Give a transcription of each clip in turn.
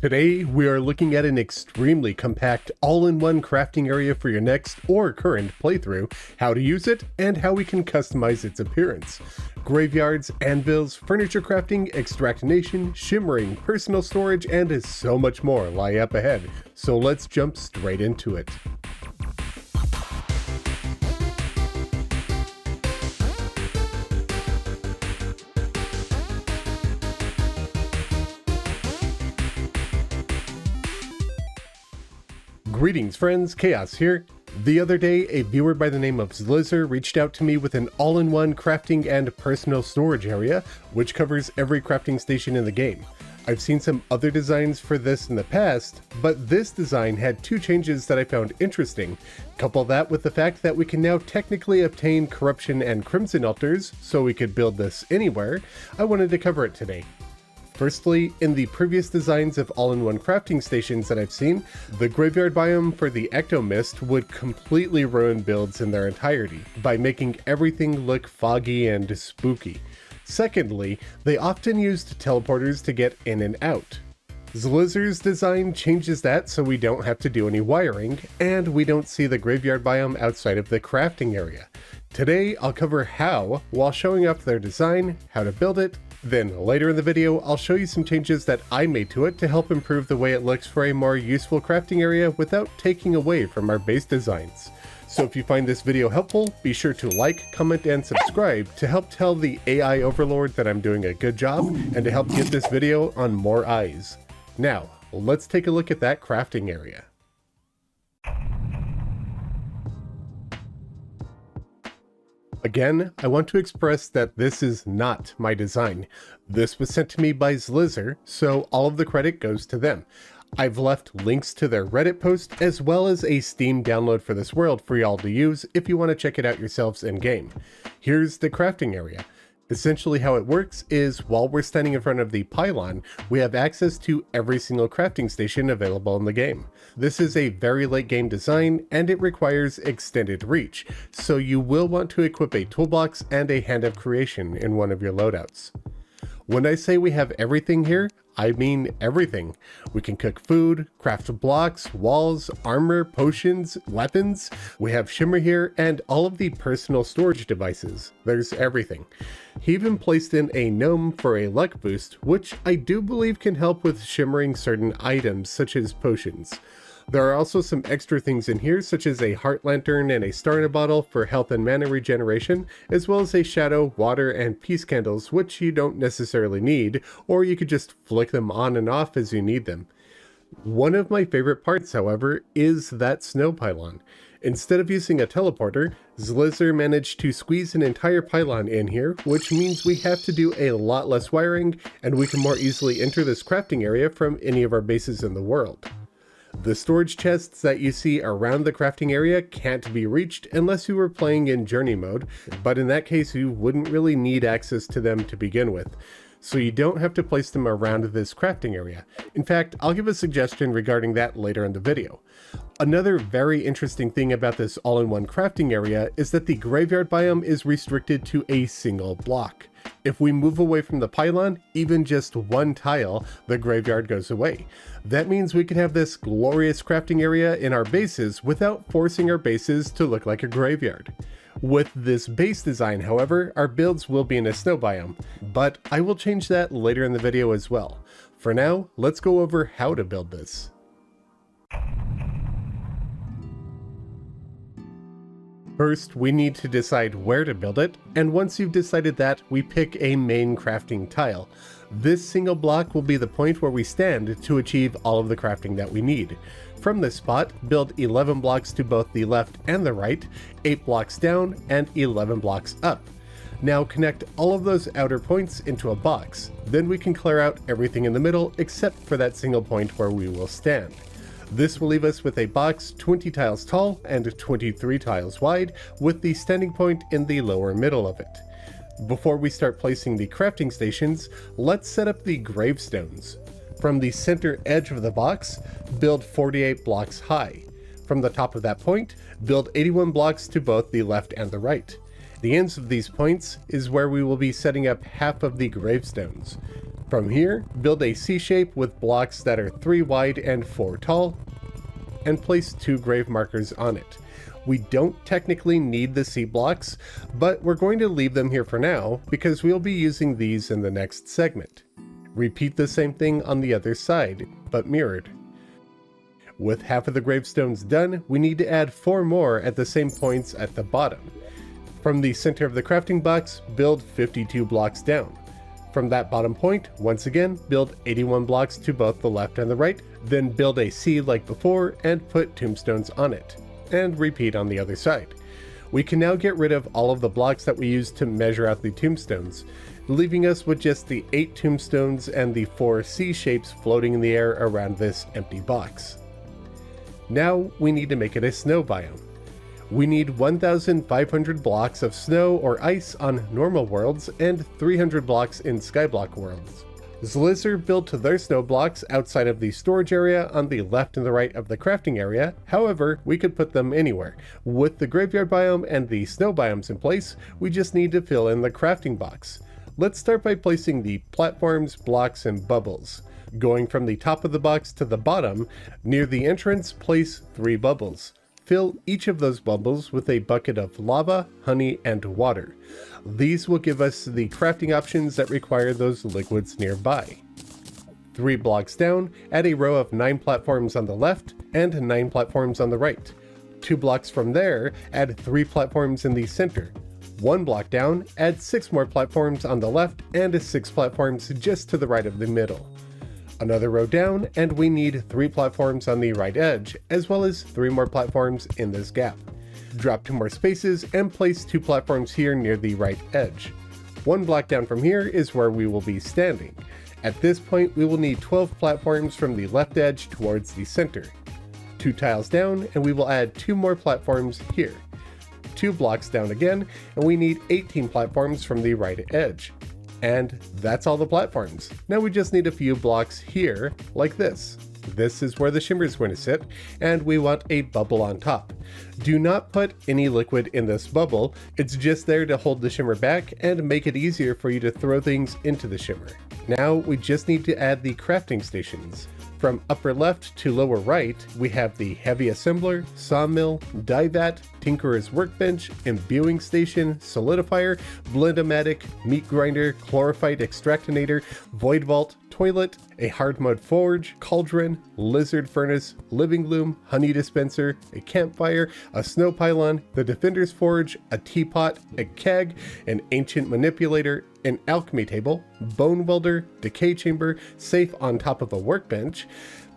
Today, we are looking at an extremely compact all-in-one crafting area for your next or current playthrough, how to use it, and how we can customize its appearance. Graveyards, anvils, furniture crafting, extractination, shimmering, personal storage, and so much more lie up ahead, so let's jump straight into it. Greetings friends, Khaios here. The other day, a viewer by the name of Zlizer reached out to me with an all-in-one crafting and personal storage area, which covers every crafting station in the game. I've seen some other designs for this in the past, but this design had two changes that I found interesting. Couple that with the fact that we can now technically obtain corruption and crimson altars, so we could build this anywhere. I wanted to cover it today. Firstly, in the previous designs of all-in-one crafting stations that I've seen, the graveyard biome for the Ectomist would completely ruin builds in their entirety by making everything look foggy and spooky. Secondly, they often used teleporters to get in and out. Zlizer's design changes that so we don't have to do any wiring, and we don't see the graveyard biome outside of the crafting area. Today, I'll cover how, while showing off their design, how to build it. Then later in the video, I'll show you some changes that I made to it to help improve the way it looks for a more useful crafting area without taking away from our base designs. So if you find this video helpful, be sure to like, comment, and subscribe to help tell the AI overlord that I'm doing a good job and to help get this video on more eyes. Now, let's take a look at that crafting area. Again, I want to express that this is not my design. This was sent to me by Zlizer, so all of the credit goes to them. I've left links to their Reddit post as well as a Steam download for this world for y'all to use if you want to check it out yourselves in game. Here's the crafting area. Essentially how it works is while we're standing in front of the pylon, we have access to every single crafting station available in the game. This is a very late game design and it requires extended reach, so you will want to equip a toolbox and a hand of creation in one of your loadouts. When I say we have everything here, I mean everything. We can cook food, craft blocks, walls, armor, potions, weapons. We have shimmer here and all of the personal storage devices. There's everything. He even placed in a gnome for a luck boost, which I do believe can help with shimmering certain items such as potions. There are also some extra things in here such as a heart lantern and a star in a bottle for health and mana regeneration, as well as a shadow, water, and peace candles which you don't necessarily need, or you could just flick them on and off as you need them. One of my favorite parts, however, is that snow pylon. Instead of using a teleporter, Zlizer managed to squeeze an entire pylon in here, which means we have to do a lot less wiring, and we can more easily enter this crafting area from any of our bases in the world. The storage chests that you see around the crafting area can't be reached unless you were playing in journey mode, but in that case you wouldn't really need access to them to begin with. So you don't have to place them around this crafting area. In fact, I'll give a suggestion regarding that later in the video. Another very interesting thing about this all-in-one crafting area is that the graveyard biome is restricted to a single block. If we move away from the pylon, even just one tile, the graveyard goes away. That means we can have this glorious crafting area in our bases without forcing our bases to look like a graveyard. With this base design, however, our builds will be in a snow biome, but I will change that later in the video as well. For now, let's go over how to build this. First, we need to decide where to build it, and once you've decided that, we pick a main crafting tile. This single block will be the point where we stand to achieve all of the crafting that we need. From this spot, build 11 blocks to both the left and the right, 8 blocks down, and 11 blocks up. Now connect all of those outer points into a box. Then we can clear out everything in the middle except for that single point where we will stand. This will leave us with a box 20 tiles tall and 23 tiles wide, with the standing point in the lower middle of it. Before we start placing the crafting stations, let's set up the gravestones. From the center edge of the box, build 48 blocks high. From the top of that point, build 81 blocks to both the left and the right. The ends of these points is where we will be setting up half of the gravestones. From here, build a C shape with blocks that are 3 wide and 4 tall, and place 2 grave markers on it. We don't technically need the C blocks, but we're going to leave them here for now because we'll be using these in the next segment. Repeat the same thing on the other side, but mirrored. With half of the gravestones done, we need to add 4 more at the same points at the bottom. From the center of the crafting box, build 52 blocks down. From that bottom point, once again, build 81 blocks to both the left and the right, then build a C like before and put tombstones on it, and repeat on the other side. We can now get rid of all of the blocks that we used to measure out the tombstones, leaving us with just the 8 tombstones and the 4 C shapes floating in the air around this empty box. Now we need to make it a snow biome. We need 1,500 blocks of snow or ice on normal worlds and 300 blocks in skyblock worlds. Zlizer built their snow blocks outside of the storage area on the left and the right of the crafting area. However, we could put them anywhere. With the graveyard biome and the snow biomes in place, we just need to fill in the crafting box. Let's start by placing the platforms, blocks, and bubbles. Going from the top of the box to the bottom, near the entrance, place 3 bubbles. Fill each of those bubbles with a bucket of lava, honey, and water. These will give us the crafting options that require those liquids nearby. 3 blocks down, add a row of 9 platforms on the left and 9 platforms on the right. 2 blocks from there, add 3 platforms in the center. 1 block down, add 6 more platforms on the left and 6 platforms just to the right of the middle. Another row down, and we need 3 platforms on the right edge, as well as 3 more platforms in this gap. Drop 2 more spaces and place 2 platforms here near the right edge. 1 block down from here is where we will be standing. At this point, we will need 12 platforms from the left edge towards the center. 2 tiles down, and we will add 2 more platforms here. 2 blocks down again, and we need 18 platforms from the right edge. And that's all the platforms. Now we just need a few blocks here, like this. This is where the shimmer is going to sit, and we want a bubble on top. Do not put any liquid in this bubble, it's just there to hold the shimmer back and make it easier for you to throw things into the shimmer. Now we just need to add the crafting stations. From upper left to lower right, we have the Heavy Assembler, Sawmill, Dye Vat, Tinkerer's Workbench, Imbuing Station, Solidifier, Blendomatic, Meat Grinder, Chlorophyte Extractinator, Void Vault, Toilet, a Hard Mud Forge, Cauldron, Lizard Furnace, Living Loom, Honey Dispenser, a Campfire, a Snow Pylon, the Defender's Forge, a Teapot, a Keg, an Ancient Manipulator, an Alchemy Table, Bone Welder, Decay Chamber, Safe on top of a Workbench,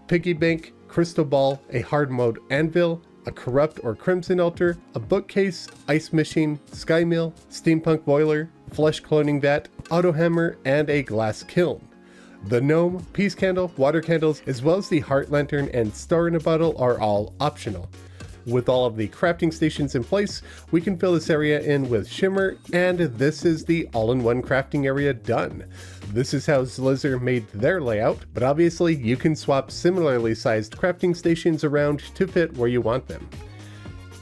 Piggy Bank, Crystal Ball, a Hard Mode Anvil, a Corrupt or Crimson Altar, a Bookcase, Ice Machine, Sky Mill, Steampunk Boiler, Flesh Cloning Vat, Auto Hammer, and a Glass Kiln. The Gnome, Peace Candle, Water Candles, as well as the Heart Lantern and Star in a Bottle are all optional. With all of the crafting stations in place, we can fill this area in with shimmer, and this is the all-in-one crafting area done. This is how Zlizer made their layout, but obviously you can swap similarly sized crafting stations around to fit where you want them.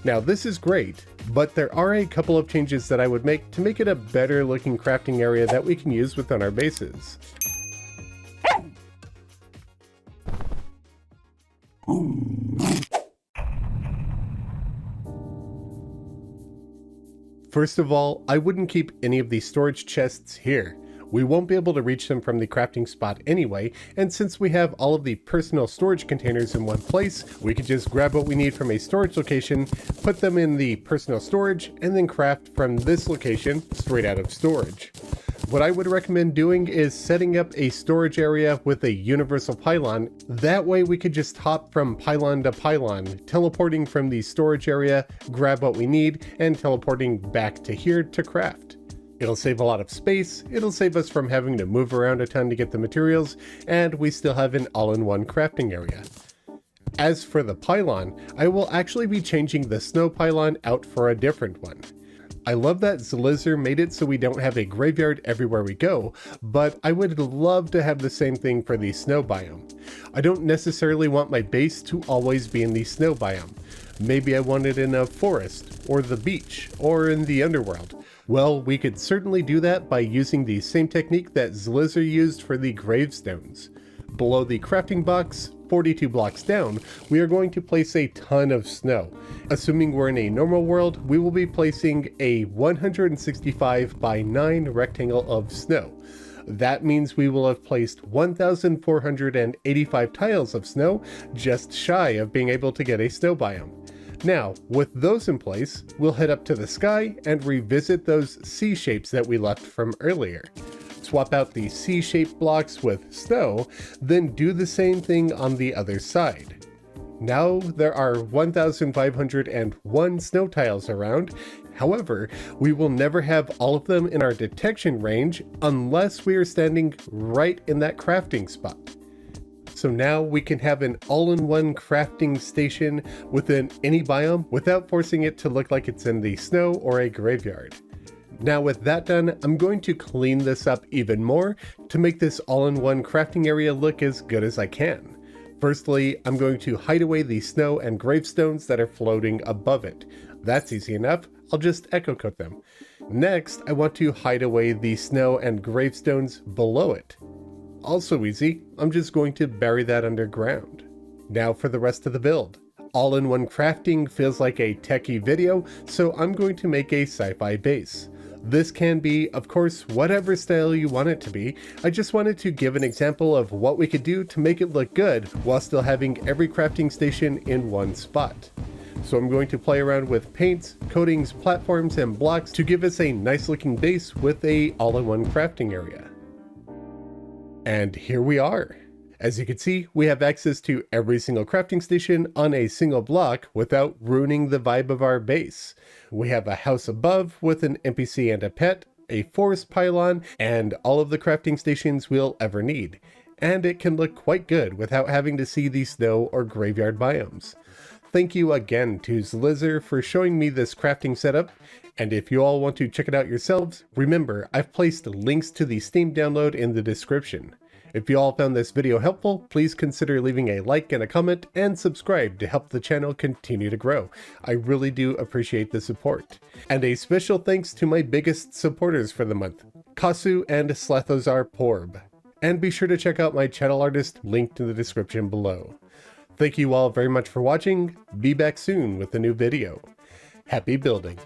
Now this is great, but there are a couple of changes that I would make to make it a better looking crafting area that we can use within our bases. First of all, I wouldn't keep any of these storage chests here. We won't be able to reach them from the crafting spot anyway, and since we have all of the personal storage containers in one place, we could just grab what we need from a storage location, put them in the personal storage, and then craft from this location straight out of storage. What I would recommend doing is setting up a storage area with a universal pylon. That way we could just hop from pylon to pylon, teleporting from the storage area, grab what we need, and teleporting back to here to craft. It'll save a lot of space, it'll save us from having to move around a ton to get the materials, and we still have an all-in-one crafting area. As for the pylon, I will actually be changing the snow pylon out for a different one. I love that Zlizer made it so we don't have a graveyard everywhere we go, but I would love to have the same thing for the snow biome. I don't necessarily want my base to always be in the snow biome. Maybe I want it in a forest, or the beach, or in the underworld. Well, we could certainly do that by using the same technique that Zlizer used for the gravestones. Below the crafting box, 42 blocks down, we are going to place a ton of snow. Assuming we're in a normal world, we will be placing a 165 by 9 rectangle of snow. That means we will have placed 1,485 tiles of snow, just shy of being able to get a snow biome. Now, with those in place, we'll head up to the sky and revisit those C shapes that we left from earlier. Swap out the C-shaped blocks with snow, then do the same thing on the other side. Now there are 1,501 snow tiles around. However, we will never have all of them in our detection range unless we are standing right in that crafting spot. So now we can have an all-in-one crafting station within any biome without forcing it to look like it's in the snow or a graveyard. Now with that done, I'm going to clean this up even more to make this all-in-one crafting area look as good as I can. Firstly, I'm going to hide away the snow and gravestones that are floating above it. That's easy enough, I'll just echo coat them. Next, I want to hide away the snow and gravestones below it. Also easy, I'm just going to bury that underground. Now for the rest of the build. All-in-one crafting feels like a techie video, so I'm going to make a sci-fi base. This can be, of course, whatever style you want it to be. I just wanted to give an example of what we could do to make it look good while still having every crafting station in one spot. So I'm going to play around with paints, coatings, platforms, and blocks to give us a nice looking base with a all-in-one crafting area. And here we are. As you can see, we have access to every single crafting station on a single block without ruining the vibe of our base. We have a house above with an NPC and a pet, a forest pylon, and all of the crafting stations we'll ever need. And it can look quite good without having to see the snow or graveyard biomes. Thank you again to Zlizer for showing me this crafting setup, and if you all want to check it out yourselves, remember I've placed links to the Steam download in the description. If you all found this video helpful, please consider leaving a like and a comment and subscribe to help the channel continue to grow. I really do appreciate the support. And a special thanks to my biggest supporters for the month, Kasu and Slathozar Porb. And be sure to check out my channel artist linked in the description below. Thank you all very much for watching. Be back soon with a new video. Happy building.